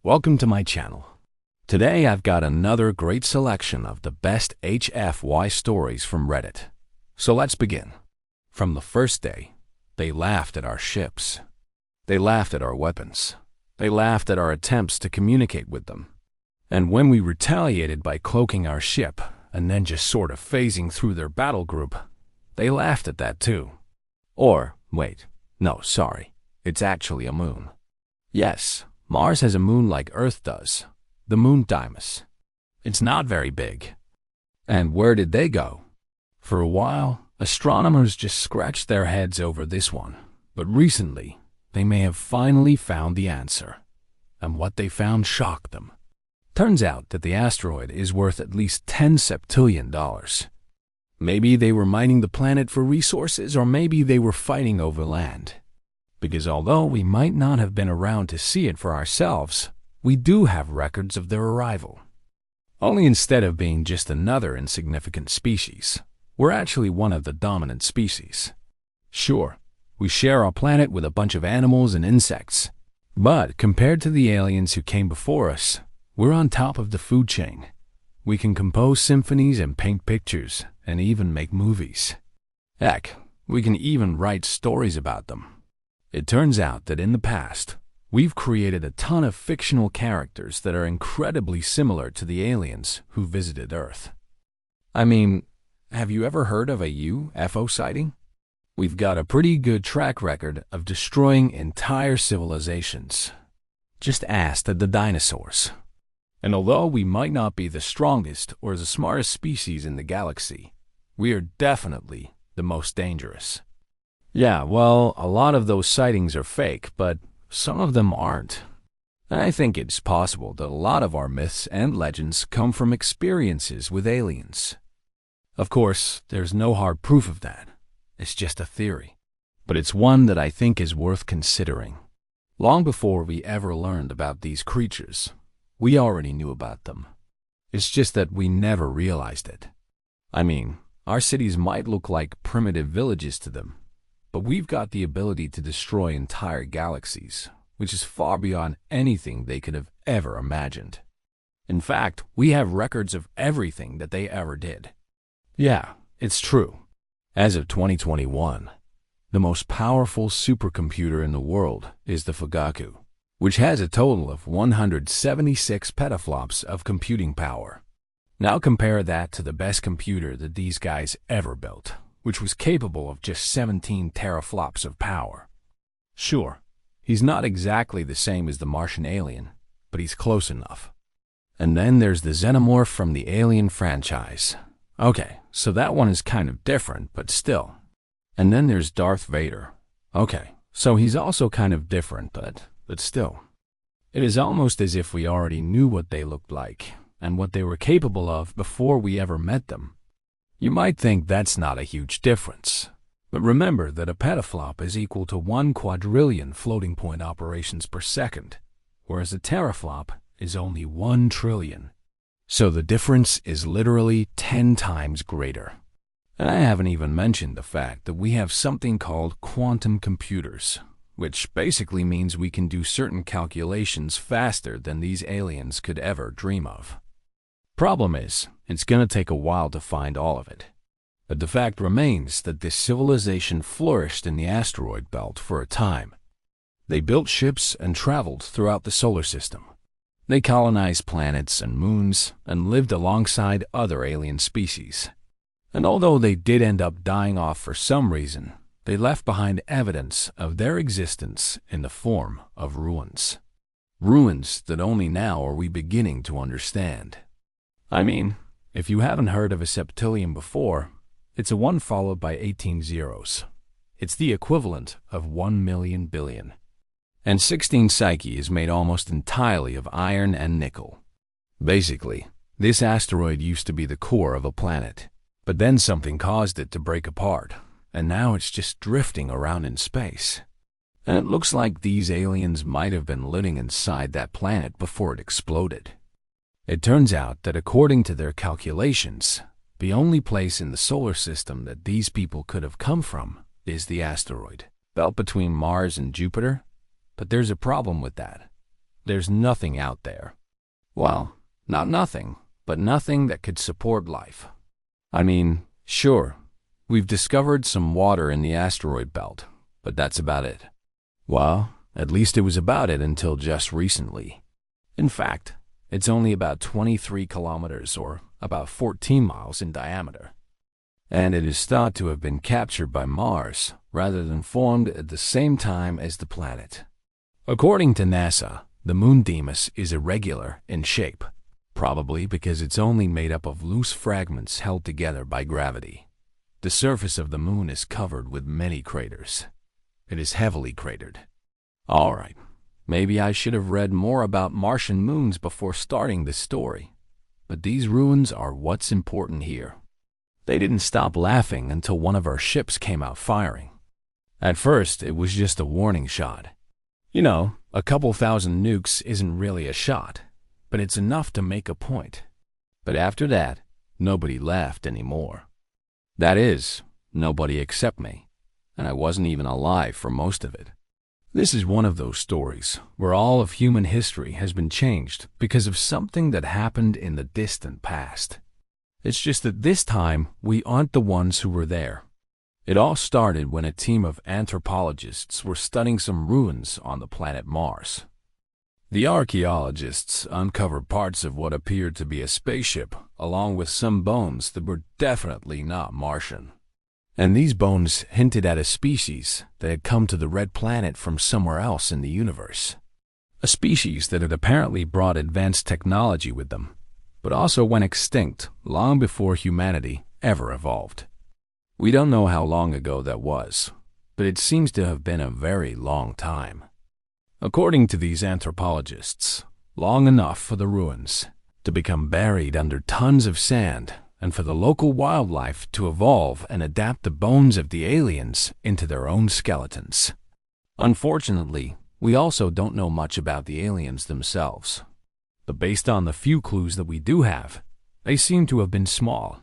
welcome to my channel. Today I've got another great selection of the best HFY stories from Reddit. So let's begin. From the first day, they laughed at our ships. They laughed at our weapons. They laughed at our attempts to communicate with them. And when we retaliated by cloaking our ship and then just sort of phasing through their battle group, they laughed at that too. Or, wait, no, sorry, it's actually a moon. Yes, Mars has a moon like Earth does, the moon Deimos. It's not very big. And where did they go? For a while, astronomers just scratched their heads over this one, but recently, they may have finally found the answer. And what they found shocked them. Turns out that the asteroid is worth at least $10 septillion. Maybe they were mining the planet for resources, or maybe they were fighting over land. Because although we might not have been around to see it for ourselves, we do have records of their arrival. Only instead of being just another insignificant species, we're actually one of the dominant species. Sure, we share our planet with a bunch of animals and insects, but compared to the aliens who came before us, we're on top of the food chain. We can compose symphonies and paint pictures, and even make movies. Heck, we can even write stories about them. It turns out that in the past, we've created a ton of fictional characters that are incredibly similar to the aliens who visited Earth. I mean, have you ever heard of a UFO sighting? We've got a pretty good track record of destroying entire civilizations. Just ask the dinosaurs. And although we might not be the strongest or the smartest species in the galaxy, we are definitely the most dangerous. Yeah, well, a lot of those sightings are fake, but some of them aren't. I think it's possible that a lot of our myths and legends come from experiences with aliens. Of course, there's no hard proof of that. It's just a theory. But it's one that I think is worth considering. Long before we ever learned about these creatures, we already knew about them. It's just that we never realized it. I mean, our cities might look like primitive villages to them, but we've got the ability to destroy entire galaxies, which is far beyond anything they could have ever imagined. In fact, we have records of everything that they ever did. Yeah, it's true. As of 2021, the most powerful supercomputer in the world is the Fugaku, which has a total of 176 petaflops of computing power. Now compare that to the best computer that these guys ever built, which was capable of just 17 teraflops of power. Sure, he's not exactly the same as the Martian alien, but he's close enough. And then there's the Xenomorph from the Alien franchise. Okay, so that one is kind of different, but still. And then there's Darth Vader. Okay, so he's also kind of different, but still. It is almost as if we already knew what they looked like and what they were capable of before we ever met them. You might think that's not a huge difference, but remember that a petaflop is equal to 1 quadrillion floating point operations per second, whereas a teraflop is only 1 trillion. So the difference is literally 10 times greater. And I haven't even mentioned the fact that we have something called quantum computers, which basically means we can do certain calculations faster than these aliens could ever dream of. Problem is, it's going to take a while to find all of it. But the fact remains that this civilization flourished in the asteroid belt for a time. They built ships and traveled throughout the solar system. They colonized planets and moons and lived alongside other alien species. And although they did end up dying off for some reason, they left behind evidence of their existence in the form of ruins. Ruins that only now are we beginning to understand. I mean, if you haven't heard of a septillion before, it's a 1 followed by 18 zeros. It's the equivalent of 1 million billion. And 16 Psyche is made almost entirely of iron and nickel. Basically, this asteroid used to be the core of a planet, but then something caused it to break apart, and now it's just drifting around in space. And it looks like these aliens might have been living inside that planet before it exploded. It turns out that according to their calculations, the only place in the solar system that these people could have come from is the asteroid belt between Mars and Jupiter. But there's a problem with that. there's nothing out there. Well, not nothing, but nothing that could support life. I mean, sure, we've discovered some water in the asteroid belt, but that's about it. Well, at least it was about it until just recently. In fact, it's only about 23 kilometers or about 14 miles in diameter. And it is thought to have been captured by Mars rather than formed at the same time as the planet. According to NASA, the moon Deimos is irregular in shape, probably because it's only made up of loose fragments held together by gravity. The surface of the moon is covered with many craters. It is heavily cratered. All right, maybe I should have read more about Martian moons before starting this story, but these ruins are what's important here. They didn't stop laughing until one of our ships came out firing. At first, it was just a warning shot. You know, a couple thousand nukes isn't really a shot, but it's enough to make a point. But after that, nobody laughed anymore. That is, nobody except me, and I wasn't even alive for most of it. This is one of those stories where all of human history has been changed because of something that happened in the distant past. It's just that this time, we aren't the ones who were there. It all started when a team of anthropologists were studying some ruins on the planet Mars. The archaeologists uncovered parts of what appeared to be a spaceship, along with some bones that were definitely not Martian. And these bones hinted at a species that had come to the red planet from somewhere else in the universe. A species that had apparently brought advanced technology with them, but also went extinct long before humanity ever evolved. We don't know how long ago that was, but it seems to have been a very long time. According to these anthropologists, long enough for the ruins to become buried under tons of sand and for the local wildlife to evolve and adapt the bones of the aliens into their own skeletons. Unfortunately, we also don't know much about the aliens themselves. But based on the few clues that we do have, they seem to have been small,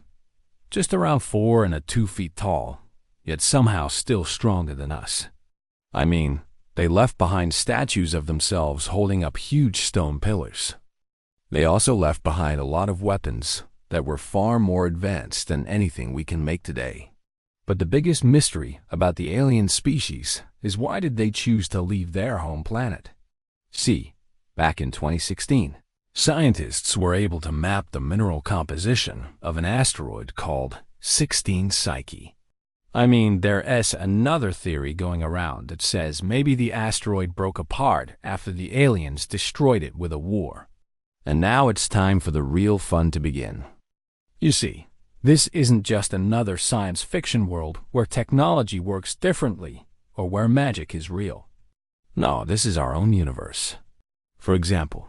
just around 4 and 2 feet tall, yet somehow still stronger than us. I mean, they left behind statues of themselves holding up huge stone pillars. They also left behind a lot of weapons that were far more advanced than anything we can make today. But the biggest mystery about the alien species is why did they choose to leave their home planet? See, back in 2016, scientists were able to map the mineral composition of an asteroid called 16 Psyche. I mean, there's another theory going around that says maybe the asteroid broke apart after the aliens destroyed it with a war. And now it's time for the real fun to begin. You see, this isn't just another science fiction world where technology works differently or where magic is real. No, this is our own universe. For example,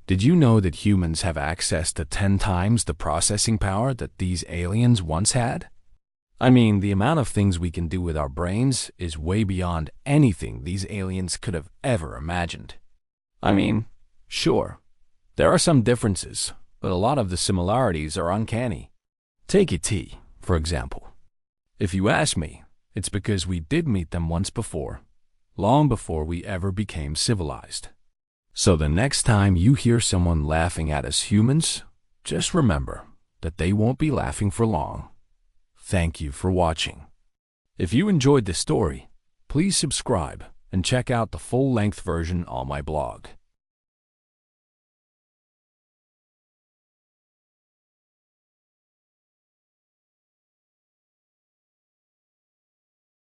did you know that humans have access to 10 times the processing power that these aliens once had? I mean, the amount of things we can do with our brains is way beyond anything these aliens could have ever imagined. I mean, sure, there are some differences, but a lot of the similarities are uncanny. Take ET, for example. If you ask me, it's because we did meet them once before, long before we ever became civilized. So the next time you hear someone laughing at us humans, just remember that they won't be laughing for long. Thank you for watching. If you enjoyed this story, please subscribe and check out the full-length version on my blog.